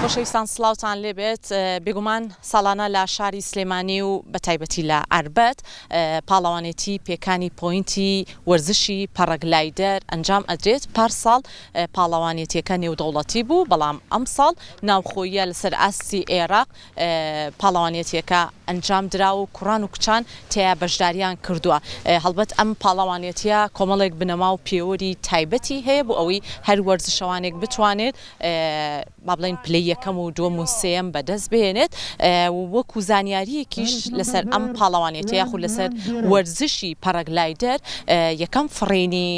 خۆشەویستان سڵاوتان لێبێت بێگومان ساڵانە لە شاری سلێمانی و بەتایبەتی لە ئەربەت پاڵەوانێتی پێکانی پۆینتی وەرزشی پەڕەگلایدەر ئەنجام ئەدرێت پارساڵ پاڵەوانێتیەکە نێودەوڵەتی بوو بەڵام ئەم ساڵ ناوخۆیە لەسەر ئاستی عێراق پاڵەوانێتیەکە ئەنجام درا و کوڕان و کچان تیا بەشداریان کردووە هەڵبەت ئەم پاڵەوانێتیە کۆمەڵێک بنەما و پێوەری تایبەتی هەیە بۆ ئەوەی هەر وەرزشەوانێک بتوانێت با بڵێن پلەی یەکەم و دووەم و سێم بەدەست بهێنێت وەکو زانیاریەکیش لەسەر ئەم پاڵەوانێتە یاخود لەسەر وەرزشی پەڕەگلایدەر یەکەم فڕێنی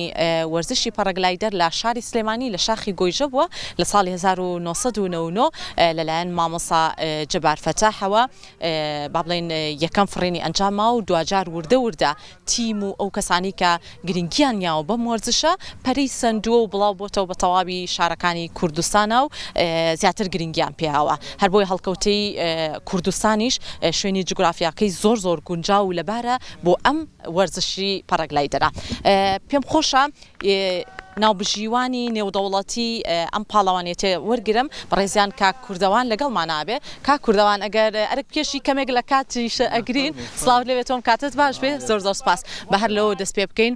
وەرزشی پەڕەگلایدەر لە شاری سلێمانی لە شاخی گۆیژە بووە لە ساڵی 1999 لەلایەن مامۆسا جەبار فەتاحەوە با بڵێن یەکەم فڕێنی ئەنجامما و دوجار وردە تیم و ئەو کەسانی کە گرنگیان یاوە بەم وەرزشە پەرەی سندووە و بڵاو بۆتەوە بە تەواوی شارەکانی کوردستانە و زیاتر گرنگیان پێاوە هەر بۆی هەڵکەوتەی کوردستانیش شوێنی جوگرافیاکەی زۆر گونجاو لەبارە بۆ ئەم وەرزشی پەڕەگلایدەرە پێم خۆشە ناوبژیوانی نێودەوڵەتی ئەم پاڵەوانێتە وەرگرم بەڕێزیان کاک کوردەوان لەگەڵمان نابێ کاک کوردەوان ئەگەر ئەرک پێشی کەمێک لە کاتیش ئەگرین سڵاو لەوێت تۆم کاتت باش بێ زۆر سپاس بە هەر لەوە دەست پێ بکەین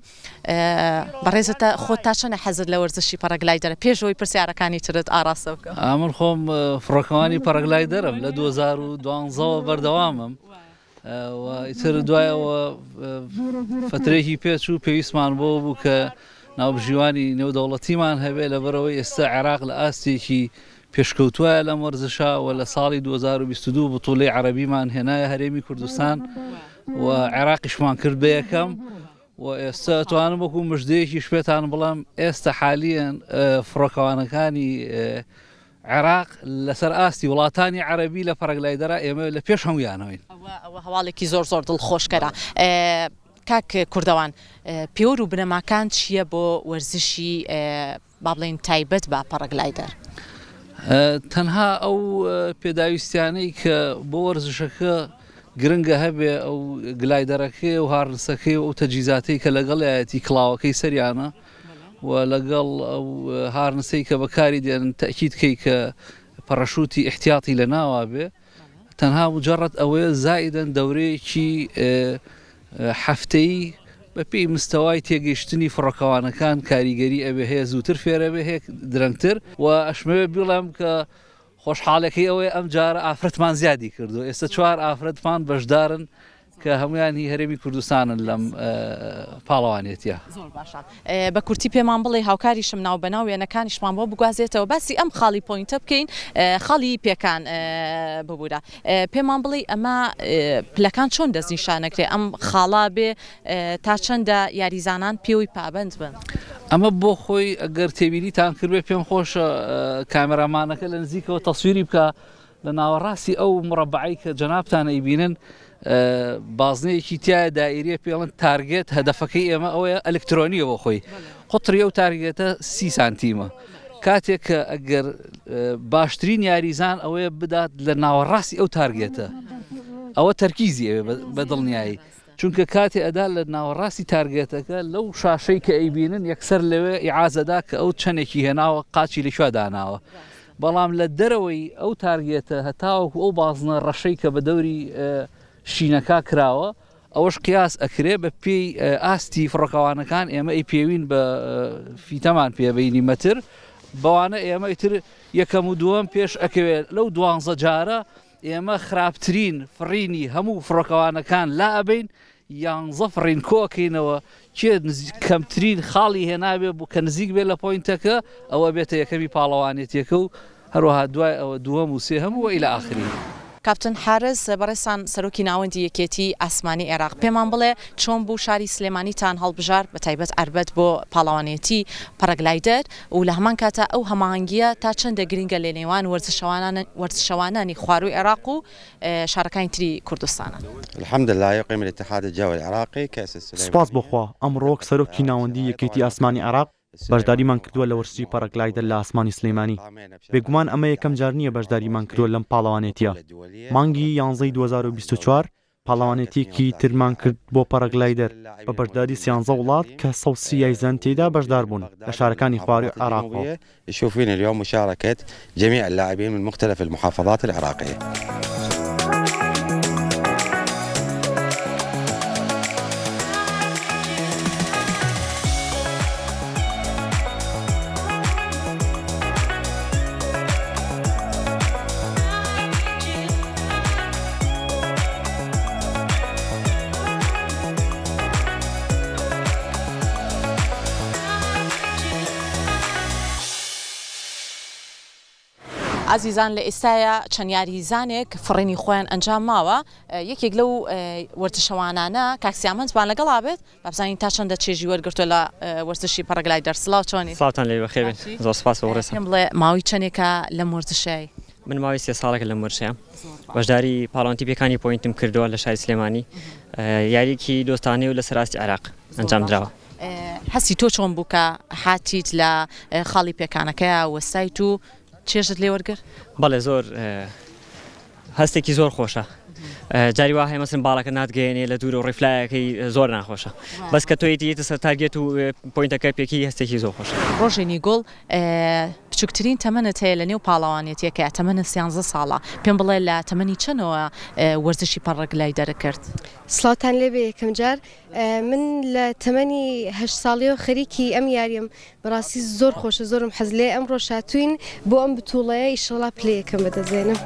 بەڕێزتە خۆت تا چەنە حەزت لە وەرزشی پەڕەگلایدەرە پێشەوەی پرسیارەکانی ترت ئاراستە بکە من خۆم فڕۆکەوانی پەڕەگلایدەرم لە 2012 بەردەوامم ئیتر دوایەوە فترێکی پێچوو پێویستمان بوو کە ناوبژیوانی نێودەوڵەتیمان هەبێ لەبەرەوەی ئێستا عێراق لە ئاستێکی پێشکەوتووە لەم وەرزشە و لە ساڵی 2022 بتوڵەی عەرەبیمان هێنایە هەرێمی کوردستان و عێراقیشمان کرد بە یەکەم و ئێستا توانم وەکو مژدەیەکی شپێتان بڵام ئێستا حالیان فڕۆکەوانەکانی عێراق لەسەر ئاستی وڵاتانی عەرەبی لە پەڕەگلایدەرە ئێمە لە پێش هەمویانەوەین ئەوە هەواڵێکی زۆر دڵخۆشکەرە کاک کوردەوان پێوەر و بنەماکان چییە بۆ وەرزشی با بڵێن تایبەت بە پەڕەگلایدەر تەنها ئەو پێداویستیانەی کە بۆ وەرزشەکە گرنگە هەبێ ئەو گلایدەرەکەی و هارنسەکەی و ئەو تەجیزاتەی کە لەگەڵایەتی کڵاوەکەی سەریانە و لەگەڵ ئەو هارنسەی کە بەکاری دێن تەکیدکەی کە پەڕەشوتی احتیاطی لە ناوا بێ تەنها مجەڕەت ئەوەیە زائیدەن دەورەیەکی هەفتەیی بە پێی مستەوای تێگەیشتنی فڕۆکەوانەکان کاریگەری ئەوێ هەیە زووتر فێرەبێ هەیە درەنگتر و ئەشمەوێ بڵێم کە خۆشحاڵەکەی ئەوەیە ئەم جارە ئافرەتمان زیادی کردو ئێستا 4 ئافرەتمان بەشدارن کە هەمویانی هەرێمی کوردستانن لەم پاڵەوانێتیە زۆر باشە بە کورتی پێمان بڵێ هاوکاریشم ناو بەناو وێنەکانیشمان بۆ بگوازێتەوە باسی ئەم خاڵی پۆینتە بکەین خاڵی پێکان ببوورە پێمان بڵێ ئەمە پلەکان چۆن دەستنیشانەکرێ ئەم خاڵا بێ تا چەندە یاریزانان پێوەی پابند بن ئەمە بۆ خۆی ئەگەر تێبینیتان کردوێ پێم خۆشە کامێرامانەکە لە نزیکەوە تەسویری بکە لە ناوەڕاستی ئەو مڕەبعی کە جەنابتان ئەیبینن بازنەیەکی تایە دائیریە پێڵن تارگێت هەدەفەکەی ئێمە ئەوەیە ئەلکترۆنیە بۆ خۆی قوتری ئەو تارگێتە 30 سانتیمە کاتێک کە ئەگەر باشترین یاریزان ئەوەیە بدات لە ناوەڕاستی ئەو تارگێتە ئەوە تەرکیزی ئەوێ بە دڵنیایی چونکە کاتێ ئەدا لە ناوەڕاستی تارگێتەکە لەو شاشەی کە ئەیبینن یەکسەر لەوێ ئیعازەدا کە ئەو چەنێکی هێناوە قاچی لەشوا داناوە بەڵام لە دەرەوەی ئەو تارگێتە هەتاوەکو ئەو بازنە ڕەشەی کە بە دەوری شینەکە کراوە ئەوەش قیاس ئەکرێ بە پێی ئاستی فڕۆکەوانەکان ئێمە ئەی پێوین بە فیتەمان پێبینی مەتر بەوانە ئێمە ئیتر یەکەم و دووەم پێش ئەکەوێت لەو 12 جارە ئێمە خراپترین فڕینی هەموو فڕۆکەوانەکان لا ئەبین 11 فڕین کۆکەینەوە کێ کەمترین خاڵی هێنابێ بوو کە نزیک بێت لە پۆینتەکە ئەوە بێتە یەکەمی پاڵەوانێتیەکە و هەروەها دوای ئەوە دووەم و سێهەم و ئیلە ئاخری کاپتن حارس بەڕێستان سەرۆکی ناوەندی یەکێتی ئاسمانی عێراق پێمان بڵێ چۆن بوو شاری سلێمانیتان هەڵبژار بە تایبەت ئەربەت بۆ پاڵەوانێتی پەڕەگلایدەر و لە هەمان کاتە ئەو هەماهەنگیە تا چەندە گرنگە لە نێوان وەرزشەوانانی خواروی عێراق و شارەکانی تری کوردستانە الحمد لله يقيم الاتحاد الجوي العراقي كأس السليمانية سپاس بخوا ئەمڕۆک سەرۆکی ناوەندی یەکێتی ئاسمانی عێراق بەشداریمان کردووە لە وەرزشی پەڕەگلایدەر لە ئاسمانی سلێمانی بێگومان ئەمە یەکەم جار نییە بەشداریمان کردووە لەم پاڵەوانێتیە مانگی 11 2024 پاڵەوانێتیەکی ترمان کرد بۆ پاراگلایدەر بە بەشداری 13 وڵات کە 130 یاریزان تێدا بەشدار بوون لە شارەکانی خواری عێراق. يشوفون اليوم مشاركة جميع اللاعبين من مختلف المحافظات العراقية. عزیزان لە ئێستاە چەند یاریزانێک فڕێنی خۆیان ئەنجام ماوە یەکێک لەو وەرزشەوانانە کاکسیامەندبان لەگەڵا بێت بابزانین تا چەندە چێژی وەرگرتووە لە وەرزشی پەرەگلایدەر. سڵاو چۆنی؟ سڵاتان لێ بەخێر زۆر سپاس بە وەڕێسە. پێم بڵێ ماوەی چەندێکە لەم وەرزشەی؟ من ماوەی 3 ساڵێک لەم وەرزشەیە بەشداری پاڵەوانێتی پێکانی پۆینتم کردووە لە شاری سلێمانی، یاریکی دۆستانەی و لە سەراستی عێراق ئەنجام درراوە. هەستی تۆ چۆن بوو کە هاتیت لە خاڵی پێکانەکەیە وەستایت و چێژت لێ وەرگرت؟ بەڵێ زۆر هەستێکی زۆر خۆشە. جاری وا هەیە مەسن باڵەکە ناتگەێنێ لە دوور و ڕیفلایەکەی زۆر ناخۆشە، بەس کە تۆیەتە سەر تارگێت و پۆینتەکە پێکی هەستێکی زۆر خۆشە. ڕۆژێنی گوڵ بچووکترین تەمەنت هەیە لە نێو پاڵەوانێتیەکە تەمەنە 13 ساڵە، پێم بڵێ لە تەمەنی چەنەوە وەرزشی پەرەگلایدەرە کرد؟ سڵاتان لێبێ یەکەم جار من لە تەمەنی 8 ساڵیەوە خەریکی ئەم یاریم بەڕاستی زۆر خۆشە، زۆرم حەز لێ ئەمڕۆ شاتوین بۆ ئەم بتوڵەیە ئیشەڵا پلەیەکەم بەدەزێنم.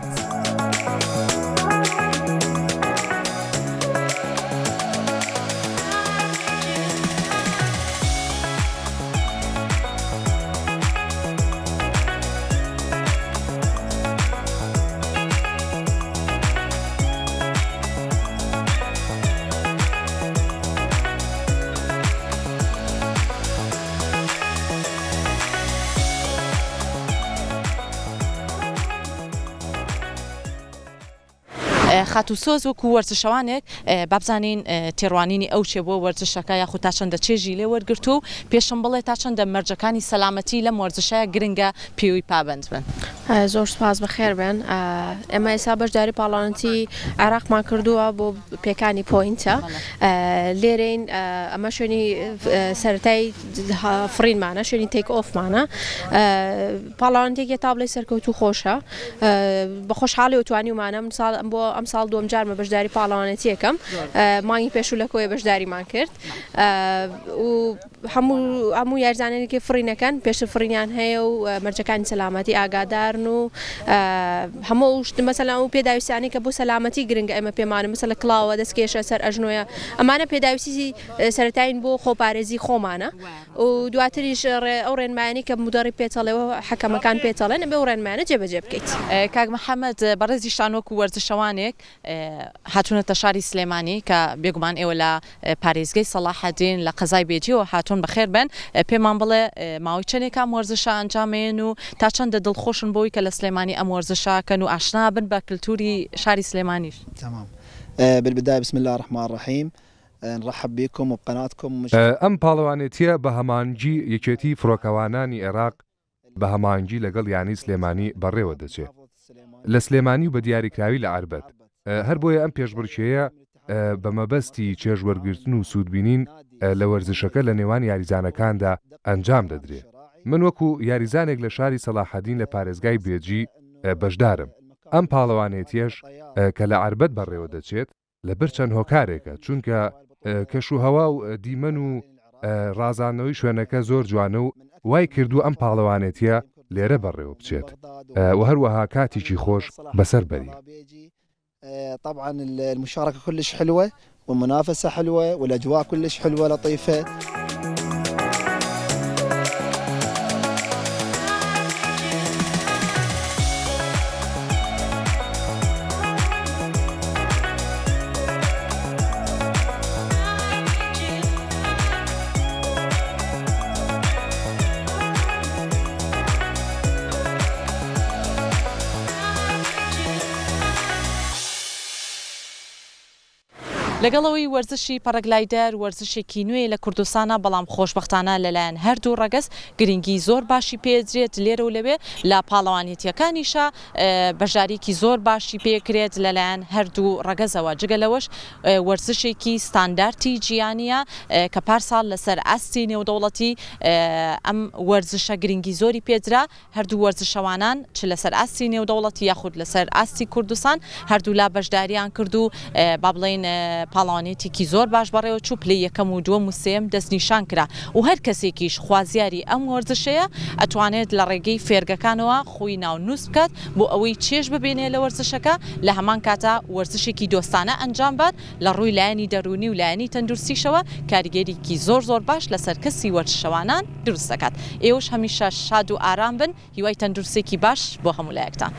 خاتوسۆز وەکو وەرزشەوانێک بابزانین تێڕوانینی ئەو چێ بۆ وەرزشەکە یاخود تا چەندە چێژی لێ وەرگرت و پێشم بڵێ تا چەندە مەرجەکانی سەلامەتی لەم وەرزشەیە گرنگە پێوی پابند بن. زۆر سپاس بەخێر بن. ئێمە ئێستا بەشداری پاڵەوانێتی عێراقمان کردووە بۆ پێکانی پۆینتە. لێرەین ئەمە شوێنی سەرەتای فڕینمانە، شوێنی تێک ئۆفمانە. پاڵەوانێتێکی تا بڵێ سەرکەوتوو خۆشە، بە خۆشحاڵی وتوانیمانە بۆ ئەم ساڵ دووەم جارمە بەشداری پاڵەوانێتیەکەم، مانگی پێشوو لە کۆیە بەشداریمان کرد و هەموو یارزانێکی فڕینەکەن پێشتر فڕینیان هەیە و مەرجەکانی سەلامەتی ئاگادارن و هەموو مەسەلا و پێداویستانی کە بۆ سەلامەتی گرنگە ئێمە پێمانە مەسەلە کڵاوە دەستکێشە سەر ئەژنۆیە، ئەمانە پێداویستی سەرەتاین بۆ خۆپارێزی خۆمانە و دواتریش ئەو ڕێنمایانی کە مودەڕی پێچەڵێەوە حەکەمەکان پێچەڵێن بێ و ڕێنمایانە جێبەجێ بکەیت. کاک محەممەد بەڕێزی شانۆک و وەرزشەوانێک هاتوونەتە شاری سلێمانی کە بێگومان ئێوە لە پارێزگەی سەلاحەدین لە قەزای بێجیەوە هاتوون بەخێر بن، پێمان بڵێ ماوەی چەندێک ئەم وەرزشە ئەنجامێن و تا چەندە دڵخۆشن بۆی کە لە سلێمانی ئەم وەرزشەکەن و ئاشنا بن بە کللتوری شاری سلێمانیش. تمام. بالبداية بسم الله الرحمن الرحيم نرحب بكم وبقناتكم. ئەم پاڵەوانێتیە بە هەمانجی یەکێتی فڕۆکەوانانی عێراق بە هەمانجی لەگەڵ یانی سلێمانی بەڕێوە دەچێت لە سلێمانی و بە دیاریکراوی لە عەربەت. هەر بۆیە ئەم پێشبڕکێیە بە مەبەستی چێژوەرگرتن و سوودبینین لە وەرزشەکە لە نێوان یاریزانەکاندا ئەنجام دەدرێت. من وەکو یاریزانێک لە شاری سەلاحەدین لە پارێزگای بێجی بەشدارم. ئەم پاڵەوانێتیەش کە لە عەربەت بەڕێوە دەچێت لەبەر چەند هۆکارێکە، چونکە کەشوهەوا و دیمەن و ڕازانەوەی شوێنەکە زۆر جوانە و وای کردو ئەم پاڵەوانێتیە لێرە بەڕێوە بچێت و هەروەها کاتێکی خۆش بەسەر بەری. طبعا المشاركة كلش حلوة والمنافسة حلوة والأجواء كلش حلوة لطيفة. لەگەڵەوەی وەرزشی پەرەگلایدەر وەرزشێکی نوێ لە کوردستانە بەڵام خۆشبەختانە لەلایەن هەردوو ڕەگەز گرنگی زۆر باشی پێدرێت لێرە و لەوێ لە پاڵەوانیەتیەکانیشە بەشداریکی زۆر باشی پێکرێت لەلایەن هەردوو ڕەگەزەوە جگەلەوەش وەرزشێکی ستانداردی جیانیە کە پارساڵ لەسەر ئاستی نێودەوڵەتی ئەم وەرزشە گرنگی زۆری پێدرا هەردوو وەرزشەوانان چ لەسەر ئاستی نێودەوڵەتی یاخود لەسەر ئاستی کوردستان هەردوو لا بەشداریان کرد و با بڵێن پاڵەوانێتێکی زۆر باش بەڕێوە چوو پلەی یەکەم و دووەم و سێم دەستنیشان کرا و هەر کەسێکیش خوازیاری ئەم وەرزشەیە ئەتوانێت لە ڕێگەی فێرگەکانەوە خۆی ناونووس بکات بۆ ئەوەی چێژ ببێنێ لە وەرزشەکە لە هەمان کاتا وەرزشێکی دۆستانە ئەنجام بات لە ڕووی لایەنی دەرونی و لایەنی تەندروستیشەوە کاریگەریکی زۆر باش لەسەر کەسی وەرزشەوانان دروست دەکات ئێوەش هەمیشە شاد و ئارام بن هیوای تەندروستێکی باش بۆ هەموو لایەکتان